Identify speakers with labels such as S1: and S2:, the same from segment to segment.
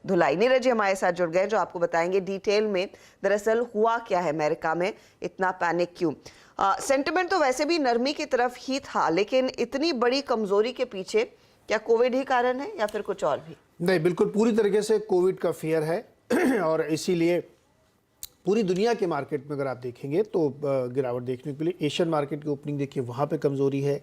S1: धुलाई। नीरज जी हमारे साथ जुड़ गए जो आपको बताएंगे डिटेल में दरअसल हुआ क्या है अमेरिका में, इतना पैनिक क्यों। सेंटिमेंट तो वैसे भी नरमी की तरफ ही था, लेकिन इतनी बड़ी कमजोरी के पीछे क्या कोविड ही कारण है या फिर कुछ और भी?
S2: नहीं, बिल्कुल पूरी तरीके से कोविड का फियर है और इसीलिए पूरी दुनिया के मार्केट में अगर आप देखेंगे तो गिरावट देखने को मिली। एशियन मार्केट की ओपनिंग देखिए, वहाँ पे कमज़ोरी है।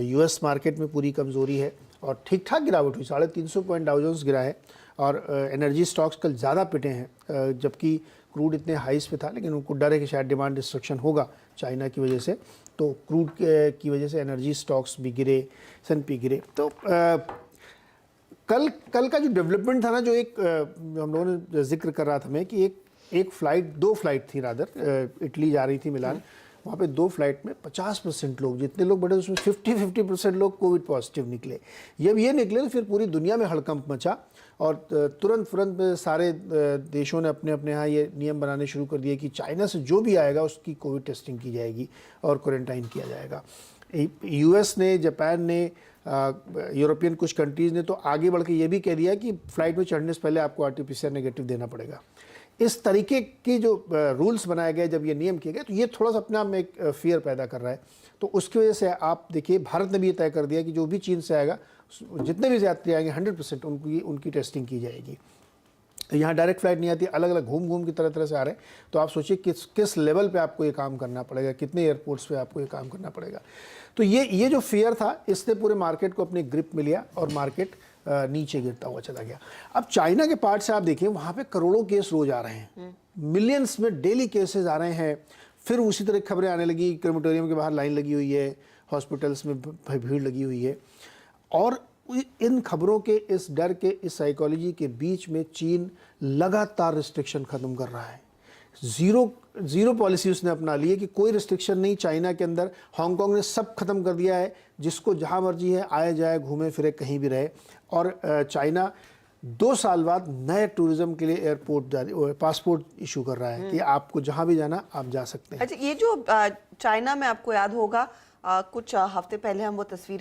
S2: यूएस मार्केट में पूरी कमज़ोरी है और ठीक ठाक गिरावट हुई, 350 पॉइंट डाउ जोन्स गिरा है। और एनर्जी स्टॉक्स कल ज़्यादा पिटे हैं, जबकि क्रूड इतने हाइस पे था, लेकिन उनको डर है कि शायद डिमांड डिस्ट्रक्शन होगा चाइना की वजह से, तो क्रूड की वजह से एनर्जी स्टॉक्स भी गिरे, S&P गिरे। तो कल का जो डेवलपमेंट था ना, जो एक हम लोगों ने जिक्र कर रहा था मैं कि दो फ्लाइट थी रादर, इटली जा रही थी मिलान, वहाँ पे 2 फ्लाइट में 50% लोग, जितने लोग बैठे उसमें 50% लोग कोविड पॉजिटिव निकले। जब ये निकले तो फिर पूरी दुनिया में हड़कंप मचा और तुरंत सारे देशों ने अपने अपने यहाँ ये नियम बनाने शुरू कर दिए कि चाइना से जो भी आएगा उसकी कोविड टेस्टिंग की जाएगी और क्वारंटाइन किया जाएगा। यूएस ने, जापान ने, यूरोपियन कुछ कंट्रीज़ ने तो आगे बढ़ के ये भी कह दिया कि फ़्लाइट में चढ़ने से पहले आपको RT-PCR नेगेटिव देना पड़ेगा। इस तरीके की जो रूल्स बनाए गए, जब ये नियम किए गए, तो ये थोड़ा सा अपने आप में एक फियर पैदा कर रहा है। तो उसकी वजह से आप देखिए, भारत ने भी ये तय कर दिया कि जो भी चीन से आएगा, जितने भी यात्री आएंगे 100% उनकी टेस्टिंग की जाएगी। यहाँ डायरेक्ट फ्लाइट नहीं आती, अलग अलग घूम की तरह से आ रहे हैं। तो आप सोचिए किस लेवल पे आपको ये काम करना पड़ेगा, कितने एयरपोर्ट्स पे आपको ये काम करना पड़ेगा। तो ये जो फियर था, इसने पूरे मार्केट को अपने ग्रिप में लिया और मार्केट नीचे गिरता हुआ चला गया। अब चाइना के पार्ट से आप देखिए, वहाँ पे करोड़ों केस रोज आ रहे हैं, मिलियंस में डेली केसेस आ रहे हैं। फिर उसी तरह खबरें आने लगी, क्रेमेटोरियम के बाहर लाइन लगी हुई है, हॉस्पिटल्स में भीड़ लगी हुई है। और इन खबरों के, इस डर के, इस साइकोलॉजी के बीच में चीन लगातार रिस्ट्रिक्शन ख़त्म कर रहा है। ज़ीरो पॉलिसी उसने अपना ली है कि कोई रिस्ट्रिक्शन नहीं चाइना के अंदर। हांगकांग ने सब खत्म कर दिया है, जिसको जहाँ मर्जी है आए जाए, घूमे फिरे, कहीं भी रहे। और चाइना 2 साल बाद नए टूरिज्म के लिए पासपोर्ट इशू कर रहा है कि आपको जहाँ भी जाना आप जा सकते हैं।
S1: अच्छा, ये जो चाइना में आपको याद होगा कुछ हफ्ते पहले हम वो तस्वीरें